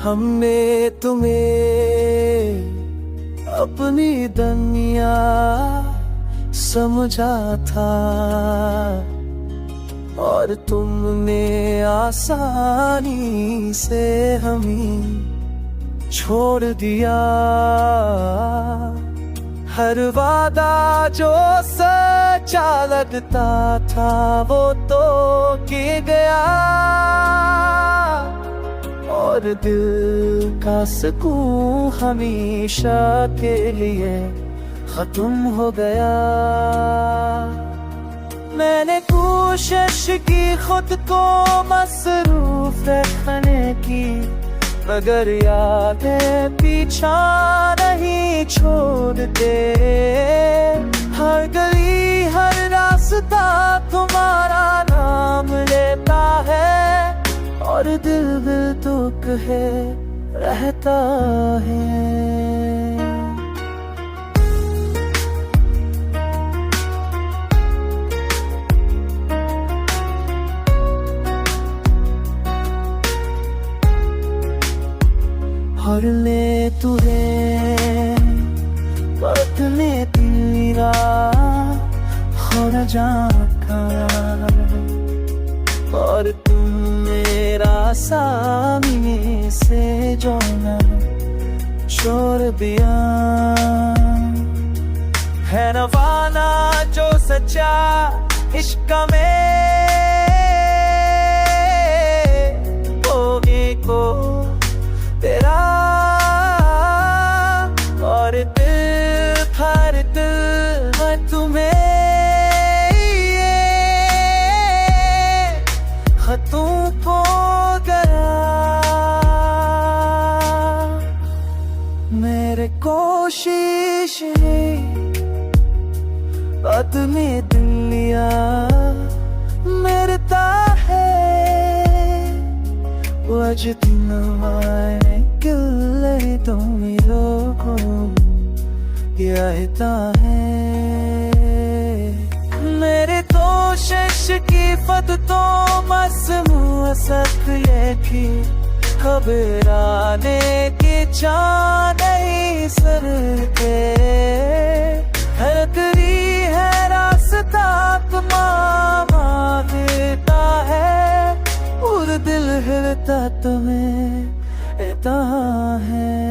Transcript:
हमने तुम्हें अपनी दुनिया समझा था और तुमने आसानी से हमें छोड़ दिया। हर वादा जो सच्चा लगता था वो तो किया गया और दिल का सुकून हमेशा के लिए खत्म हो गया। मैंने कोशिश की खुद को मसरूफ रखने की, मगर यादें पीछा नहीं छोड़ते। हर गली हर रास्ता तुम्हारा नाम लेता है और दिल दुख है रहता है। और ले तुझे बदले तेरा हो न जाता और तुम मेरा सामने से जो न छोड़ दिया। है न वाला जो सच्चा इश्क में होने को तेरा और दिल भर दिल तुम्हें खतों को गया। मेरे कोशिश बात में दुनिया मरता है वजदना किल्ले तो मेरे को कहता है। मेरे तो शश की फत तो मसमू सक ये थी घबराने की चाह नहीं सर के। हरकरी है रास्ता तुम्हारा देता है और दिल हिलता तुम्हें है।